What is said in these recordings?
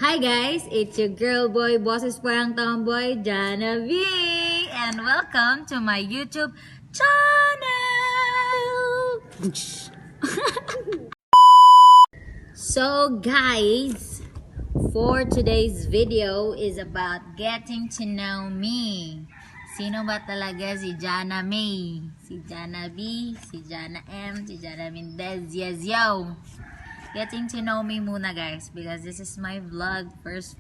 Hi guys, it's your girl boy, bosses parang tomboy, Jana V, and welcome to my YouTube channel. So guys, for today's video is about getting to know me. Sino ba talaga si Jana May? Si Jana B, si Jana M, si Jana Mendez, yes yo! Getting to know me muna guys, because this is my vlog this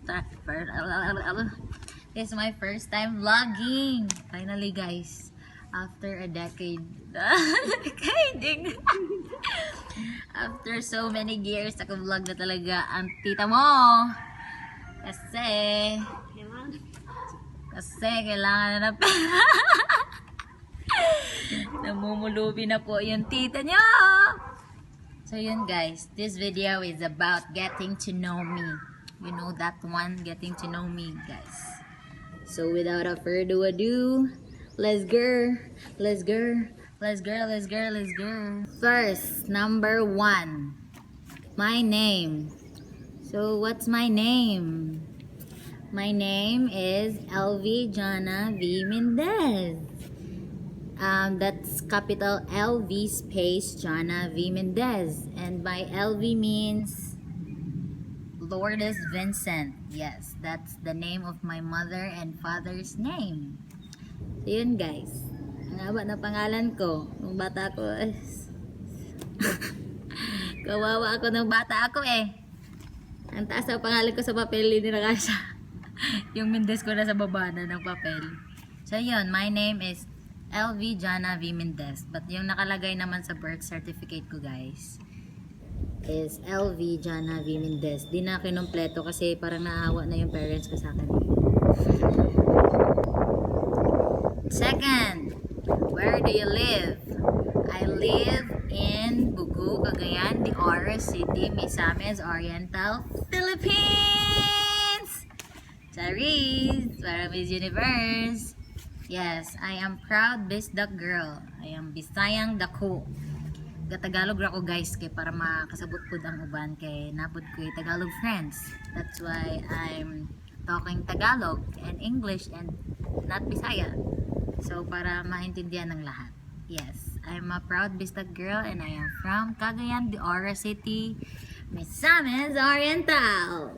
is my first time vlogging. Finally guys, after a decade. After so many years, naka-vlog na talaga ang tita mo. Kasi kailangan na pera. Namumulubi na po yung tita nyo. So yun guys, this video is about getting to know me. You know that one, getting to know me guys. So without a further ado, let's go. First, number 1, my name. So what's my name? My name is LV Jana V Mendez. That's capital LV space Jana V Mendez, and my LV means Lourdes Vincent. Yes, that's the name of my mother and father's name. So yun guys, ang haba na pangalan ko nung bata ko. Kawawa ako nung bata ako eh. Ang taas na pangalan ko sa papel, hindi na kasya. Yung Mendez ko na sa baba na ng papel. So yun, my name is LV Jana V Mendez, but yung nakalagay naman sa birth certificate ko guys is LV Jana V Mendez. Di na kinumpleto kasi parang naawa na yung parents ko sa akin. Second, where do you live? I live in Bugu, Cagayan de Oro City, Misamis Oriental, Philippines. Charis, para Miss Universe. Yes, I am proud Bisdak girl. I am Bisayang dako. Tagalog ra ko guys kay para makasabot pud ang uban kay napud ko Tagalog friends. That's why I'm talking Tagalog and English and not Bisaya. So para maintindihan ng lahat. Yes, I'm a proud Bisdak girl and I am from Cagayan de Oro City, Misamis Oriental.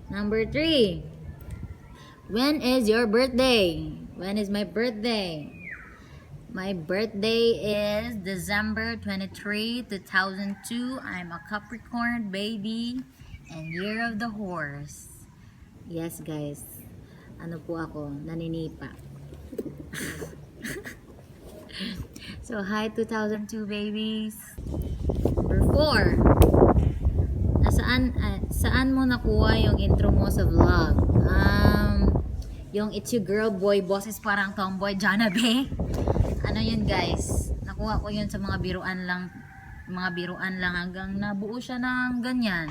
Number 3. When is your birthday? When is my birthday? My birthday is December 23, 2002. I'm a Capricorn baby and year of the horse. Yes guys, ano po ako, naninipa. So hi 2002 babies. Number 4. Saan mo nakuha yung intro mo sa vlog? Yung it's your girl boy, bosses parang tomboy, Jana B. Ano yun guys? Nakuha ko yun sa mga biruan lang hanggang nabuo siya ng ganyan.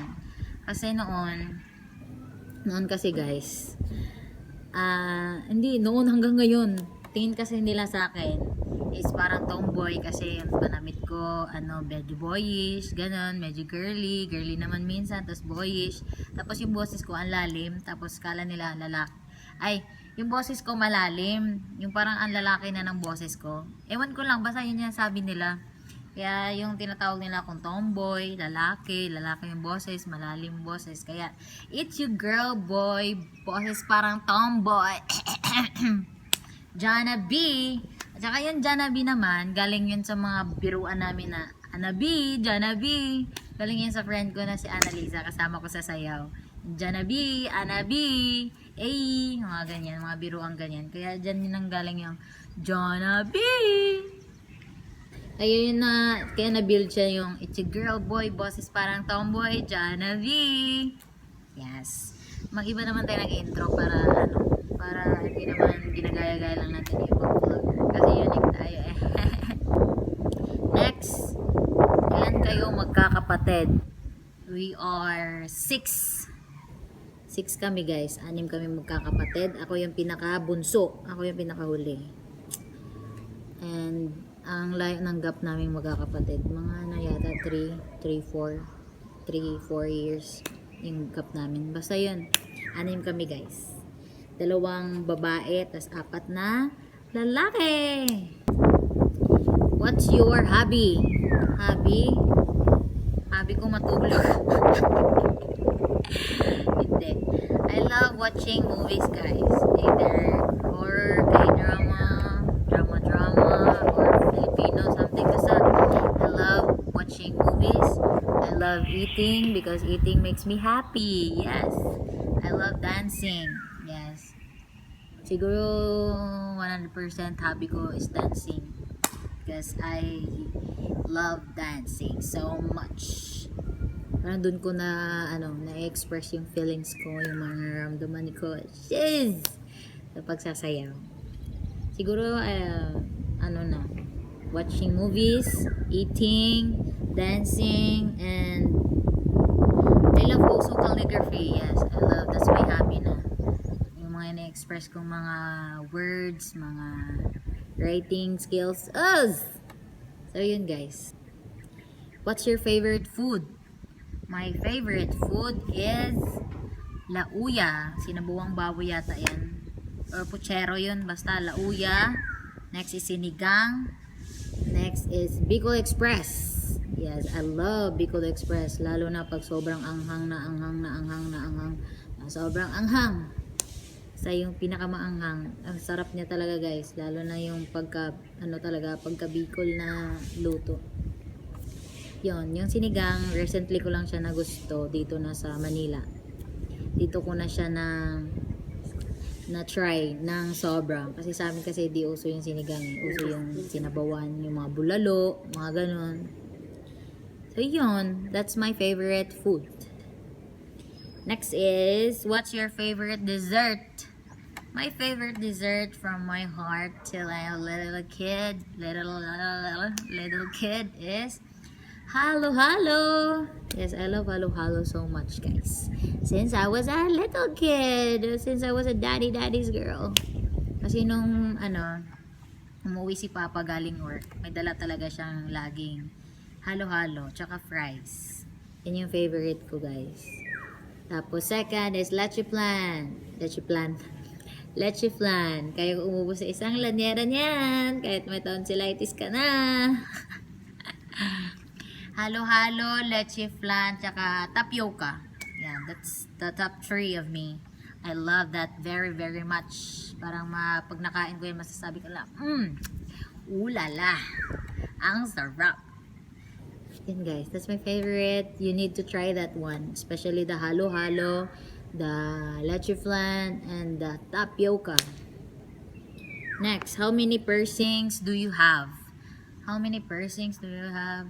Kasi noon kasi guys, hindi, noon hanggang ngayon, tingin kasi nila sa akin is parang tomboy kasi yung panamit ko, medyo boyish, ganun, medyo girly naman minsan, tapos boyish, tapos yung boses ko ang lalim, tapos kala nila lalaki. Yung boses ko malalim, yung parang ang lalaki na ng boses ko. Ewan ko lang, basta yun yung sabi nila. Kaya yung tinatawag nila akong tomboy, lalaki yung boses, malalim boses. Kaya, it's your girl boy, boses parang tomboy. Jana B. At saka yung Jana B naman, galing yun sa mga biruan namin na Jana B. Galing yun sa friend ko na si Annalisa, kasama ko sa sayaw. Jana B, Ana B, mga ganyan, mga biruang ganyan. Kaya dyan yun ang galing yung Jana B. Ayun na, kaya na-build siya yung it's a girl boy, bosses parang tomboy, Jana V. Yes. Mag-iba naman tayo ng intro para hindi naman ginagaya-gaya lang natin yung ibang vlogger. Kasi unique tayo eh. Next, ilan kayo magkakapatid? We are 6 kami guys, 6 kami magkakapatid. Ako yung pinaka-bunso, ako yung pinakahuli. And ang layo ng gap naming magkakapatid, mga yata 3-4 years. yung cup namin. Basta yun, 6 kami guys. 2 babae, tas 4 na lalaki. What's your hobby? Hobby ko matulog. Hindi. I love watching movies guys. Either horror, K-drama, drama, or Filipino, something. Basta I love watching movies. I love eating because eating makes me happy. Yes. I love dancing. Yes. Siguro 100% hobby ko is dancing. Because I love dancing so much. Parang dun ko na-express yung feelings ko, yung mga nararamdaman ko. Shiz! Sa pagsasayaw. Siguro, watching movies, eating, dancing, and I love also calligraphy. Yes, I love, that's my hobby na. Yung mga na-express kong mga words, mga writing skills. So yun guys. What's your favorite food? My favorite food is lauya. Sinabuang baboy yata yan. Or puchero yun. Basta lauya. Next is sinigang. Next is Bicol Express. Yes, I love Bicol Express. Lalo na pag sobrang anghang. Sobrang anghang. Sa yung pinakamaanghang. Ang sarap niya talaga guys. Lalo na yung pagka Bicol na luto. Yon, yung sinigang, recently ko lang siya nagusto dito na sa Manila. Dito ko na siya na try ng sobra. Kasi sa amin kasi di uso yung sinigang. Uso yung sinabawan, yung mga bulalo, mga ganun. So yun, that's my favorite food. Next is, what's your favorite dessert? My favorite dessert from my heart till I was a little kid is halo-halo. Yes, I love halo-halo so much, guys. Since I was a little kid, since I was a daddy's girl. Kasi nung umuwi si Papa galing work, may dala talaga siyang laging halo-halo, tsaka fries. Yan yung favorite ko, guys. Tapos second is leche flan. Kaya ko umubos sa isang lanyera niyan, kahit may tonsillitis ka na. Halo-halo, leche flan, tsaka tapioca. Yeah, that's the top 3 of me. I love that very, very much. Parang pag nakain ko yun, masasabi ko lang, ulala, ang sarap. Yan guys, that's my favorite. You need to try that one. Especially the halo-halo, the leche flan, and the tapioca. Next, how many piercings do you have? How many piercings do you have?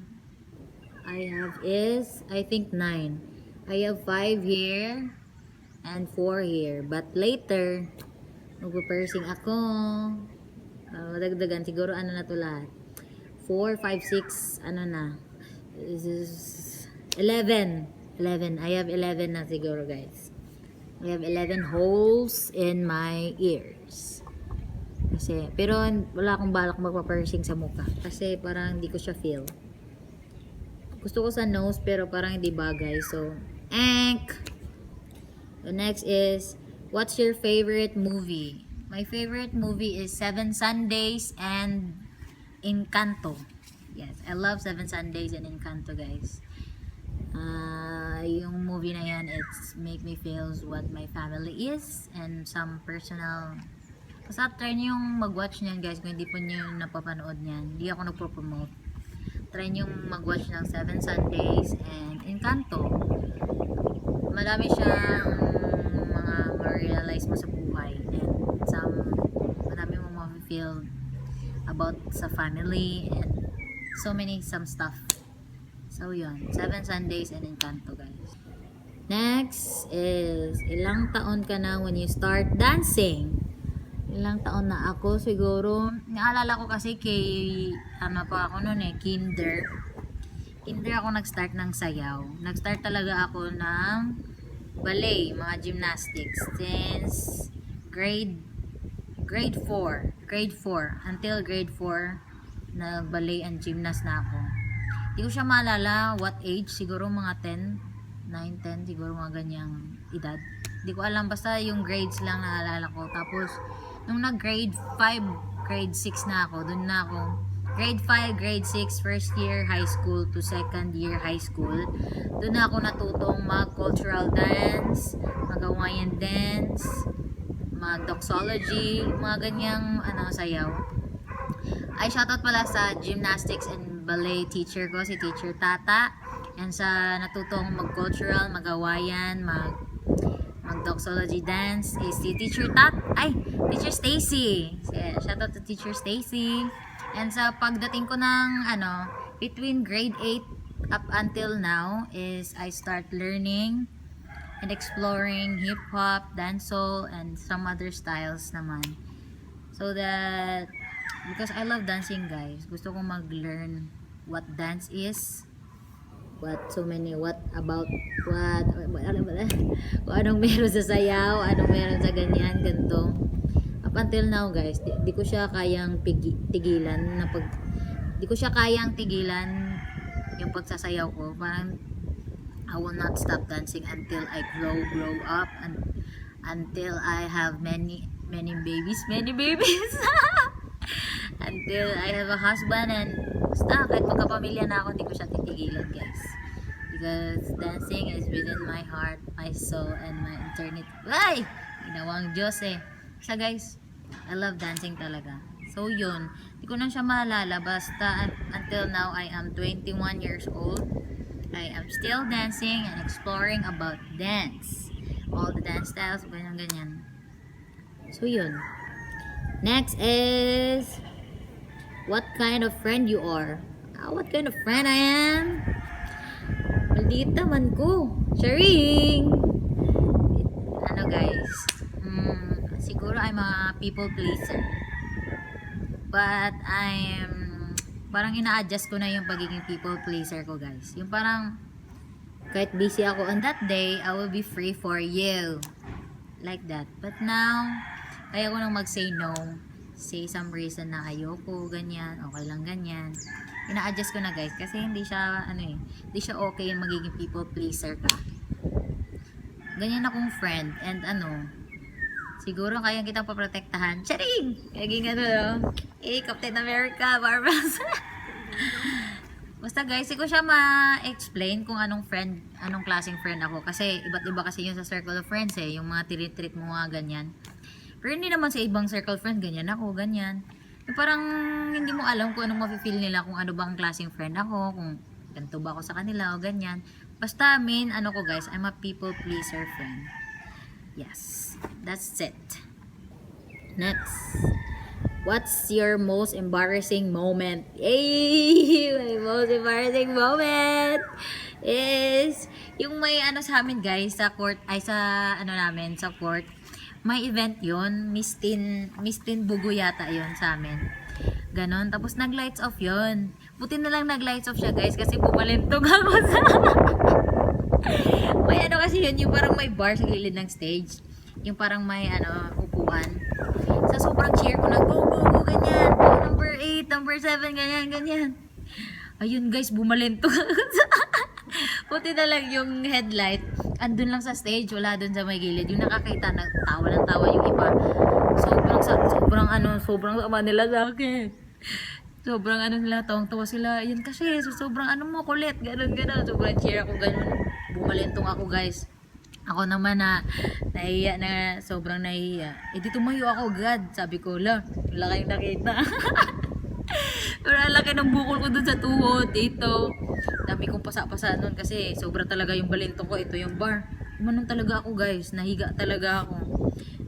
I think 9. I have 5 here and 4 here. But later, magpa-piercing ako. Dagdagan, siguro na to lahat. 4, 5, 6, This is 11. I have 11 na siguro guys. I have 11 holes in my ears. Pero wala akong balak magpa-piercing sa mukha. Kasi parang hindi ko siya feel. Gusto ko sa nose pero parang hindi bagay. So, the next is, what's your favorite movie? My favorite movie is 7 Sundays and Encanto. Yes, I love 7 Sundays and Encanto, guys. Yung movie na yan, it's make me feel what my family is and some personal. Basta try nyo yung mag-watch nyan, guys. Kung hindi po nyo napapanood nyan, hindi ako nagpo-promote. Try nyo mag-watch ng 7 Sundays and Encanto. Madami siyang mga ma-realize mo sa buhay and madami mo ma-feel about sa family and some stuff. So yun, 7 Sundays and Encanto, guys. Next is, ilang taon ka na when you start dancing? Ilang taon na ako? Siguro, naalala ko kasi pa ako noon kinder ako nag-start ng sayaw. Nag-start talaga ako ng ballet, mga gymnastics since grade 4 until grade 4 nag-ballet and gymnast na ako. Hindi ko siya maalala what age, siguro mga 10 9, 10 siguro, mga ganyang edad. Hindi ko alam, basta yung grades lang naalala ko. Tapos nung nag grade 5, grade 6 na ako, dun na ako grade 5, grade 6, first year high school to second year high school. Doon na ako natutong mag-cultural dance, mag-Hawaiian dance, mag-doxology, mga ganyang sayaw. Ay, shoutout pala sa gymnastics and ballet teacher ko, si Teacher Tata. And sa natutong mag-cultural, mag-Hawaiian, mag-doxology dance is si Teacher Teacher Stacy. Shoutout to Teacher Stacy. And sa pagdating ko ng between grade 8 up until now is I start learning and exploring hip-hop, dancehall, and some other styles naman. So that, because I love dancing guys, gusto kong mag-learn what dance is, what anong meron sa sayaw, anong meron sa ganyan, ganito. Up until now guys, di ko siya kayang tigilan di ko siya kayang tigilan yung pagsasayaw ko. Parang I will not stop dancing until I grow up, and until I have many babies until I have a husband, and basta kahit magkapamilya na ako, hindi ko siya titigilan guys, because dancing is within my heart, my soul, and my eternity. Ay! Ginawang Diyos eh. So guys, I love dancing talaga. So yun, hindi ko na siya maalala, basta until now I am 21 years old. I am still dancing and exploring about dance, all the dance styles, ganyan. So yun. Next is what kind of friend you are. What kind of friend I am? Maliit naman ko. Sharing. Guys, siguro I'm a people pleaser, but parang ina-adjust ko na yung pagiging people pleaser ko guys. Yung parang kahit busy ako on that day, I will be free for you, like that. But now kaya ko nang mag-say no, say some reason na ayoko, ganyan, okay lang ganyan. Ina-adjust ko na guys, kasi hindi siya hindi siya okay yung magiging people pleaser ka. Ganyan akong friend, and siguro kaya kitang paprotektahan. Charing! Naging Captain America, Barbas. Basta guys, hindi ko siya ma-explain kung anong klaseng friend ako. Kasi iba't iba kasi yun sa circle of friends eh. Yung mga treat mo mga ganyan. Pero hindi naman sa ibang circle friend, ganyan ako, ganyan. Yung parang hindi mo alam kung anong mafe-feel nila, kung ano bang klaseng friend ako, kung ganito ba ako sa kanila o ganyan. Basta main ko guys, I'm a people pleaser friend. Yes, that's it. Next, what's your most embarrassing moment? Yay! My most embarrassing moment is yung may sa amin guys, sa court, namin, sa court. May event yun, Miss Teen Bugo yata yun sa amin. Ganon, tapos nag-lights off yun. Buti na lang nag-lights off siya guys, kasi bumalintog ako sa may kasi yun, yung parang may bar sa gilid ng stage. Yung parang may upuan. Sa sobrang cheer ko na, go, ganyan. Number 8, number 7, ganyan. Ayun guys, bumalintog ako sa buti na lang yung headlight andun lang sa stage, wala dun sa may gilid. Yung nakakita, tawa ng tawa yung iba. Sobrang sama nila sa akin. Sobrang nila, tawang-tawa sila. Yan kasi, sobrang mo, kulit. Ganun. Sobrang cheer ako, ganun. Bumalintong ako, guys. Ako naman sobrang nahihiya. Di tumayo ako, God. Sabi ko, wala kayong nakita. Pero ang laki ng bukol ko dun sa tuhod, dito. Dami kong pasa-pasa nun kasi sobra talaga yung balintong ko. Ito yung bar. Umanong talaga ako, guys. Nahiga talaga ako.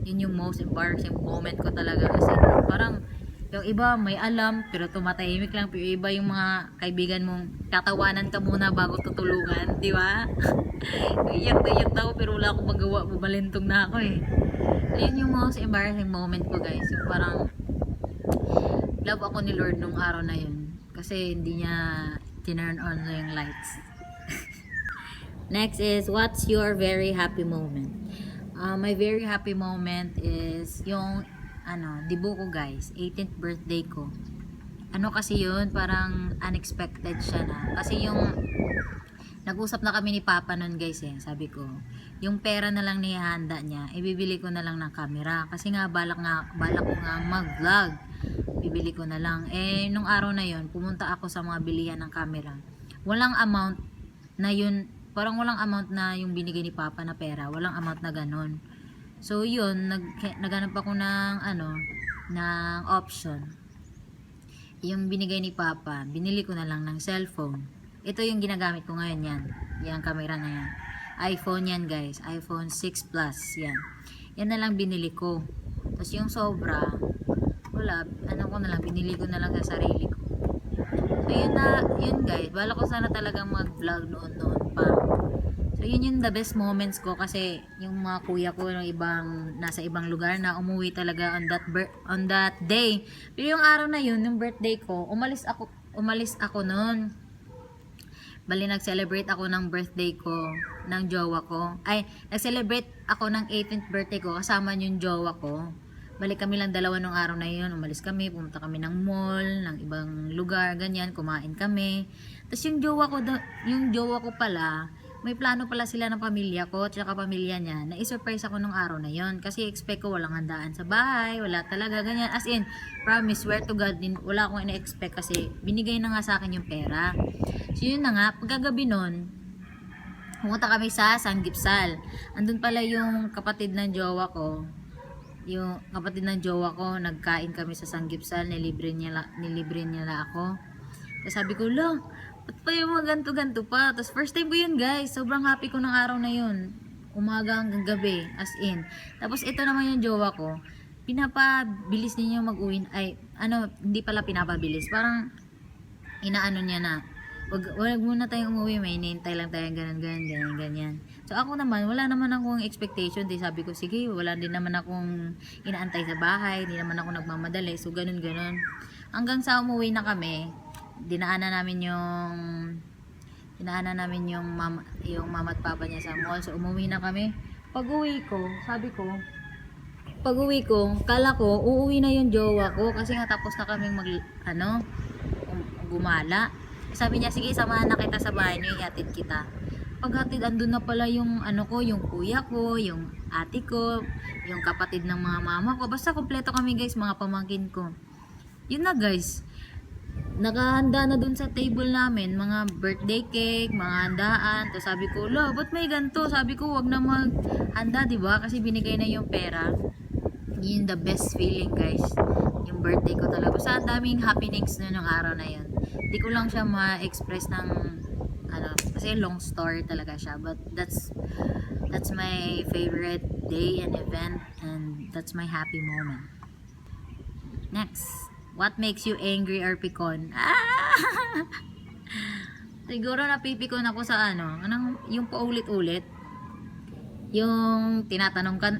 Yun yung most embarrassing moment ko talaga. Kasi parang yung iba may alam pero tumatahimik lang, pero iba yung mga kaibigan mong tatawanan ka muna bago tutulungan, di ba? Iyak ako pero wala akong magawa, bumalintong na ako eh. So, yun yung most embarrassing moment ko guys, yung parang love ako ni Lord nung araw na yun kasi hindi niya tinurn on yung lights. Next is, what's your very happy moment? My very happy moment is yung dibo ko guys, 18th birthday ko. Kasi yun, parang unexpected siya na. Kasi yung Nag-usap na kami ni Papa nun guys eh. Sabi ko, yung pera na lang nihahanda niya, ibibili ko na lang ng camera. Kasi nga, balak ko nga mag-vlog. Bibili ko na lang. Eh, nung araw na yon pumunta ako sa mga bilihan ng camera. Walang amount na yun, parang walang amount na yung binigay ni Papa na pera. Walang amount na ganun. So, yun, naghanap ako ng, ng option. Yung binigay ni Papa, binili ko na lang ng cellphone. Ito yung ginagamit ko ngayon yan. Yung camera na yan. iPhone yan guys. iPhone 6 Plus. Yan. Yan na lang binili ko. Tapos yung sobra, wala. Binili ko na lang sa sarili ko. So yun guys. Bala ko sana talagang mag-vlog noon pa. So yun yung the best moments ko kasi yung mga kuya ko nasa ibang lugar na umuwi talaga on that day. Pero yung araw na yun, yung birthday ko, umalis ako noon. Bali nag-celebrate ako ng birthday ko ng jowa ko. Ay, nag-celebrate ako ng 18th birthday ko kasama yung jowa ko. Bali kami lang dalawa nung araw na yun. Umalis kami, pumunta kami ng mall, ng ibang lugar, ganyan, kumain kami. Tapos yung jowa ko pala, may plano pala sila ng pamilya ko at saka pamilya niya na i-surprise ako nung araw na yon kasi expect ko walang handaan sa bahay, wala talaga ganyan, as in promise, swear to God, wala akong ina-expect kasi binigay na nga sa akin yung pera. So yun na nga, pagkagabi nun pumunta kami sa Sanggipsal. Andun pala yung kapatid ng jowa ko, nagkain kami sa Sanggipsal, nilibre niya ako. Tapos sabi ko, lo, ba't pa yung mga ganto-ganto pa? Tapos first time ko yun guys. Sobrang happy ko ng araw na yun. Umaga hanggang gabi. As in. Tapos ito naman yung jowa ko. Pinapabilis niya mag-uwi. Hindi pala pinapabilis. Parang inaano niya na. Wag muna tayong umuwi. May hinihintay lang tayo ganyan. So ako naman, wala naman akong expectation. Di sabi ko, sige, wala din naman akong inaantay sa bahay. Hindi naman ako nagmamadali. So ganun. Hanggang sa umuwi na kami, dinaanan namin yung mama at papa niya sa mall. So umuwi na kami. Pag-uwi ko, kala ko uuwi na yung jowa ko kasi nga tapos na kaming gumala. Sabi niya, sige, samahan na kita sa bahay niyo, ihatid kita. Paghatid, andun na pala yung yung kuya ko, yung ate ko, yung kapatid ng mga mama ko. Basta kompleto kami guys, mga pamangkin ko. Yun na guys. Nakahanda na dun sa table namin, mga birthday cake, mga handaan. Tapos sabi ko, lo, ba't may ganito? Sabi ko, wag na maghanda, diba? Kasi binigay na yung pera. Yun the best feeling, guys. Yung birthday ko talaga. Basta daming happenings na nung araw na yun. Hindi ko lang siya ma-express ng, kasi long story talaga siya. But that's my favorite day and event. And that's my happy moment. Next. What makes you angry or pikon? Siguro napipikon ako sa yung paulit-ulit. Yung tinatanong ka,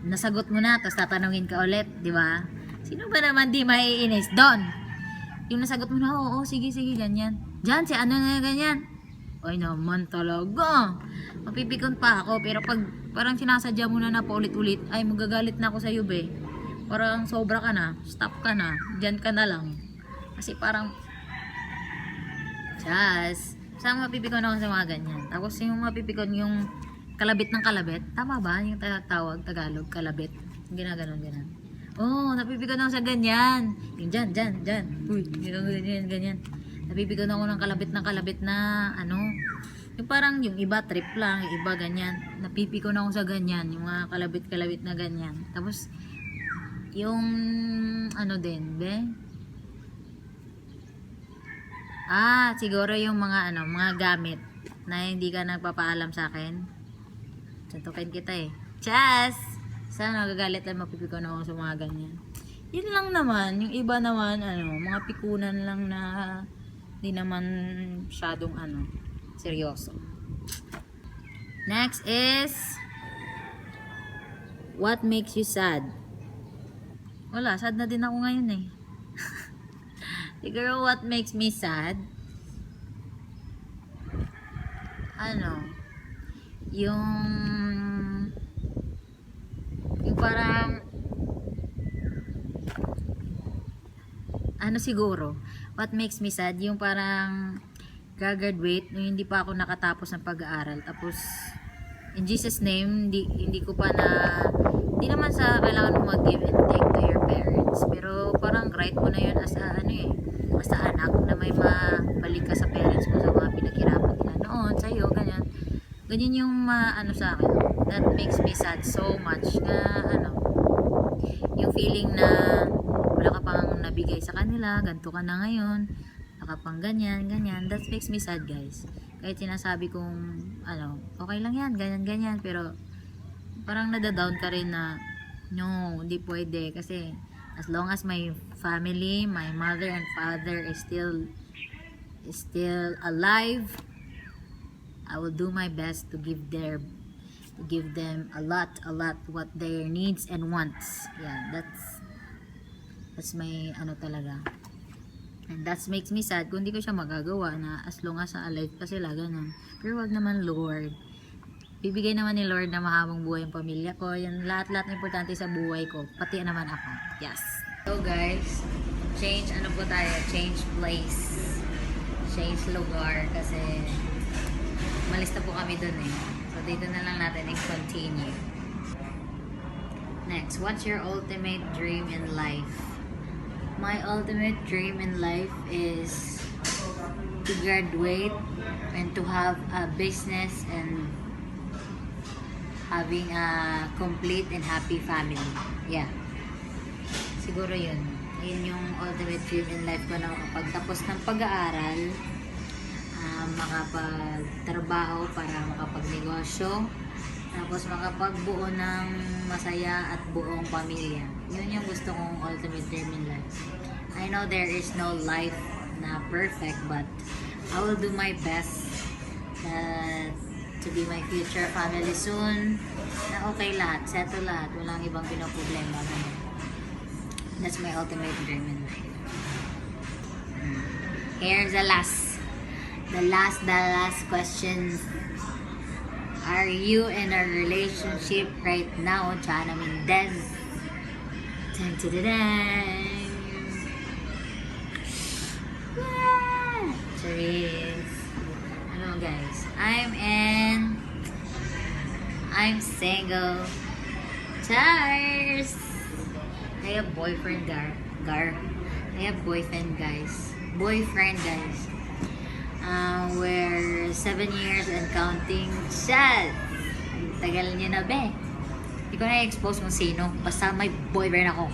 nasagot mo na, tapos tatanungin ka ulit, di ba? Sino ba naman di maiinis? Don! Yung nasagot mo na, oo, sige, ganyan. Diyan, si na ganyan. Ay naman talaga. Mapipikon pa ako, pero pag parang sinasadya mo na paulit-ulit, ay magagalit na ako sa iyo, be. Parang sobra ka na, stop ka na, dyan ka na lang. Kasi parang, saan mapipikon ako sa mga ganyan. Tapos yung mapipikon yung kalabit ng kalabit, tama ba? Yung tawag, Tagalog, kalabit. Ginaganon. Napipikon ako sa ganyan. Yung dyan. Uy, ganyan. Napipikon ako ng kalabit na, yung parang yung iba trip lang, yung iba ganyan. Napipikon ako sa ganyan, yung mga kalabit na ganyan. Tapos, yung din, be? Siguro yung mga gamit na hindi ka nagpapaalam sa akin. Tuntukin kita eh. Chas! Sana nagagalit lang, mapipikon ako sa mga ganyan. Yun lang naman. Yung iba naman, mga pikunan lang na di naman masyadong seryoso. Next is, what makes you sad? Wala, sad na din ako ngayon eh. Siguro what makes me sad? Yung parang siguro what makes me sad yung parang gagraduate nung hindi pa ako nakatapos ng pag-aaral. Tapos, in Jesus name, hindi ko pa hindi naman sa kailangan mo mag-give and take to your parents. Pero parang right mo na yun as a, as a anak na may mabalik ka sa parents mo sa mga pinaghirapan nila noon, sa'yo, ganyan. Ganyan yung sa akin. That makes me sad so much na, yung feeling na wala ka pang nabigay sa kanila, ganito ka na ngayon, nakapang ganyan, that makes me sad, guys. Kahit sinasabi kong, okay lang yan, ganyan, pero parang nadadown ka rin na, no, hindi pwede, kasi as long as my family, my mother and father is still alive, I will do my best to give them a lot what their needs and wants. Yeah, that's my talaga. And that makes me sad kung hindi ko siya magagawa na as long as alive pa sila, ganun. Pero wag naman, Lord. Bibigay naman ni Lord na mahabang buhay ang pamilya ko. Yan, lahat-lahat na importante sa buhay ko. Pati naman ako. Yes. So guys, change place. Change lugar kasi malis na po kami dun eh. So dito na lang natin i-continue. Next, what's your ultimate dream in life? My ultimate dream in life is to graduate and to have a business and having a complete and happy family. Yeah. Siguro yun. Yun yung ultimate dream in life ko na pagtapos ng pag-aaral, makapagtrabaho para makapagnegosyo, tapos makapagbuo ng masaya at buong pamilya. Yun yung gusto kong ultimate dream in life. I know there is no life na perfect, but I will do my best to be my future family soon. Na okay lahat, settle lahat, walang ibang pinoproblema. That's my ultimate dream in life. Here's the last question. Are you in a relationship right now? Chana Mendez. Dun, dun, dun, dun. Cheers. Guys, I'm single. Cheers. I have boyfriend, I have boyfriend, guys. We're 7 years and counting. Shit! Tagal niya na, be. Hindi ko na-expose kung sino. Basta may boyfriend ako.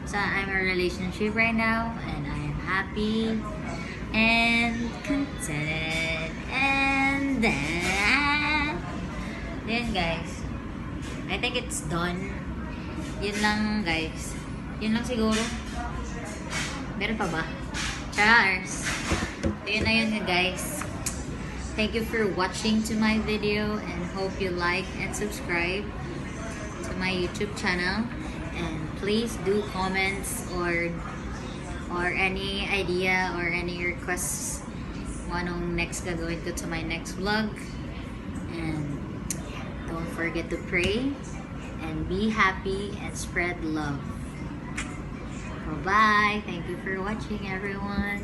So, I'm in a relationship right now. And I am happy. And contented. And then guys. I think it's done. Yun lang, guys. Yun lang siguro. Meron pa ba? Cheers! Yun na yun, guys. Thank you for watching to my video and hope you like and subscribe to my YouTube channel. And please do comments or any idea or any requests kung anong next gagawin ko to my next vlog. And don't forget to pray and be happy and spread love. Bye-bye. Thank you for watching, everyone.